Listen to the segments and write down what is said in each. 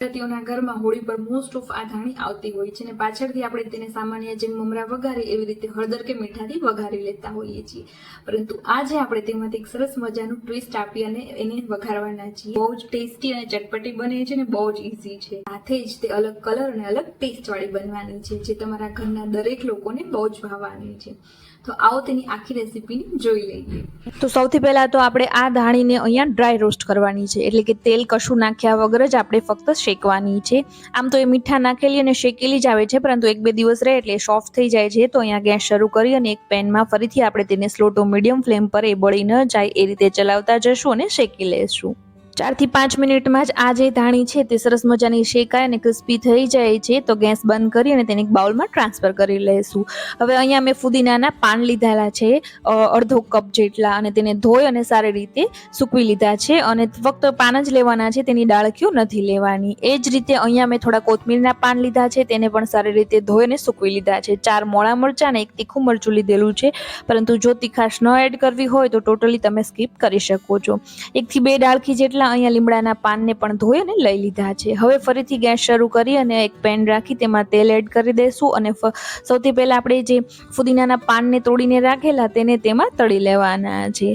ગુજરાતીઓના ઘરમાં હોળી પર most of આ ધાણી આવતી હોય છે અને પાછળથી આપણે તેને સામાન્ય જેમ મમરા વઘારી એવી રીતે હળદર કે મીઠાથી વઘારી લેતા હોઈએ છીએ, પરંતુ આજે આપણે તેમાંથી એક સરસ મજાનું ટ્વિસ્ટ આપી અને એને વઘારવાના છીએ। બહુ જ ટેસ્ટી અને ચટપટી બને છે અને બહુ જ ઈઝી છે। સાથે જ તે અલગ કલર અને અલગ ટેસ્ટ વાળી બનવાની છે, જે તમારા ઘરના દરેક લોકોને બહુ જ ભાવવાની છે। તો આવો તેની આખી રેસીપીને જોઈ લઈએ। તો સૌથી પહેલા તો આપણે આ ધાણીને અહીંયા ડ્રાય રોસ્ટ કરવાની છે, એટલે કે તેલ કશું નાખ્યા વગર જ આપણે ફક્ત શેકવાની છે। આમ તો એ મીઠા નાખેલી અને શેકેલી જ આવે છે, પરંતુ 1-2 દિવસ રહે એટલે સોફ્ટ થઈ જાય છે। તો અહીંયા ગેસ શરૂ કરી અને એક પેનમાં ફરીથી આપણે તેને સ્લો ટુ મીડિયમ ફ્લેમ પર એ બળી ન જાય એ રીતે ચલાવતા જશું અને શેકી લેશું। 4 થી 5 મિનિટમાં જ આ જે ધાણી છે તે સરસ મજાની શેકાય અને ક્રિસ્પી થઈ જાય છે। તો ગેસ બંધ કરી અને તેને એક બાઉલમાં ટ્રાન્સફર કરી લઈશું। હવે અહીંયા મેં ફુદીનાના પાન લીધેલા છે, અડધો કપ જેટલા, અને તેને ધોઈ અને સારી રીતે સૂકવી લીધા છે, અને ફક્ત પાન જ લેવાના છે, તેની ડાળખીઓ નથી લેવાની। એ જ રીતે અહીંયા મેં થોડા કોથમીરના પાન લીધા છે, તેને પણ સારી રીતે ધોઈ અને સૂકવી લીધા છે। 4 મોળા મરચાં અને 1 તીખું મરચું લીધેલું છે, પરંતુ જો તીખાશ ન એડ કરવી હોય તો ટોટલી તમે સ્કીપ કરી શકો છો। 1 થી 2 ડાળખી જેટલા અહીંયા લીમડાના પાનને પણ ધોઈ અને લઈ લીધા છે। હવે ફરીથી ગેસ શરૂ કરી અને એક પેન રાખી તેમાં તેલ એડ કરી દઈશું, અને સૌથી પહેલા આપણે જે ફુદીનાના પાનને તોડીને રાખેલા તેને તેમાં તળી લેવાના છે।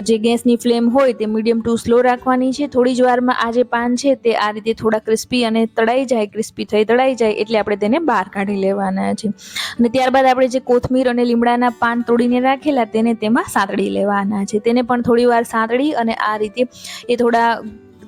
જે ગેસની ફ્લેમ હોય તે મીડિયમ ટુ સ્લો રાખવાની છે। થોડી જ વારમાં આ જે પાન છે તે આ રીતે થોડા ક્રિસ્પી અને તળાઈ જાય, ક્રિસ્પી થઈ તળાઈ જાય એટલે આપણે તેને બહાર કાઢી લેવાના છે, અને ત્યારબાદ આપણે જે કોથમીર અને લીમડાના પાન તોડીને રાખેલા તેને તેમાં સાંતળી લેવાના છે। તેને પણ થોડી વાર સાંતળી અને આ રીતે એ થોડા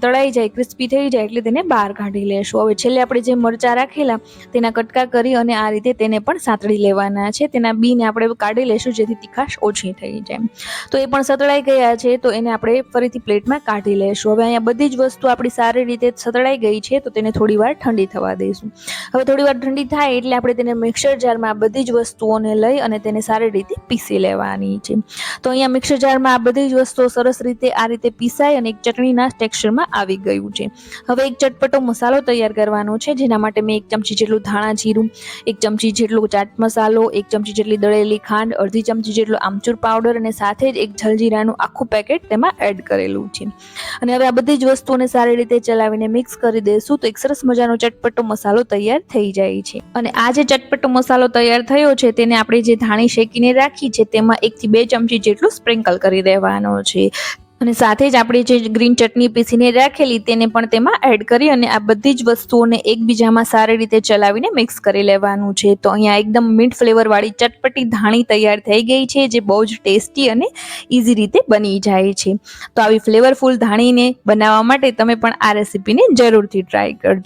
તળાઈ જાય, ક્રિસ્પી થઈ જાય એટલે તેને બહાર કાઢી લેશું। હવે છેલ્લે આપણે જે મરચાં રાખેલા તેના કટકા કરી અને આ રીતે તેને પણ સાંતળી લેવાના છે। તેના બીને આપણે કાઢી લેશું જેથી તીખાશ ઓછી થઈ જાય। તો એ પણ સતળાઈ ગયા છે, તો એને આપણે ફરીથી પ્લેટમાં કાઢી લેશું। હવે અહીંયા બધી જ વસ્તુ આપણી સારી રીતે સતળાઈ ગઈ છે, તો તેને થોડી વાર ઠંડી થવા દઈશું। હવે થોડી વાર ઠંડી થાય એટલે આપણે તેને મિક્સર જારમાં આ બધી જ વસ્તુઓને લઈ અને તેને સારી રીતે પીસી લેવાની છે। તો અહીંયા મિક્સર જારમાં આ બધી જ વસ્તુઓ સરસ રીતે આ રીતે પીસાય અને એક ચટણીના ટેક્સચરમાં આવી ગયું છે। હવે એક ચટપટો મસાલો તૈયાર કરવાનો છે, જેના માટે મેં 1 ચમચી જેટલું ધાણા જીરું, 1 ચમચી જેટલો ચાટ મસાલો, 1 ચમચી જેટલી દળેલી ખાંડ, અડધી ચમચી જેટલો આમચૂર પાવડર અને સાથે જ એક જલજીરાનું આખું પેકેટ તેમાં એડ કરેલું છે। અને હવે આ બધી જ વસ્તુઓને સારી રીતે ચલાવીને મિક્સ કરી દઈશું, તો એક સરસ મજાનો ચટપટો મસાલો તૈયાર થઈ જાય છે। અને આ જે ચટપટો મસાલો તૈયાર થયો છે તેને આપણે જે ધાણી શેકીને રાખી છે તેમાં 1 થી 2 ચમચી જેટલું સ્પ્રિંકલ કરી દેવાનો છે, અને સાથે જ આપણે જે ગ્રીન ચટણી પીસીને રાખેલી તેને પણ તેમાં એડ કરી અને આ બધી જ વસ્તુઓને એકબીજામાં સારી રીતે ચલાવીને મિક્સ કરી લેવાનું છે। તો અહીંયા એકદમ મીઠ ફ્લેવરવાળી ચટપટી ધાણી તૈયાર થઈ ગઈ છે, જે બહુ જ ટેસ્ટી અને ઇઝી રીતે બની જાય છે। તો આવી ફ્લેવરફુલ ધાણીને બનાવવા માટે તમે પણ આ રેસીપીને જરૂરથી ટ્રાય કરજો।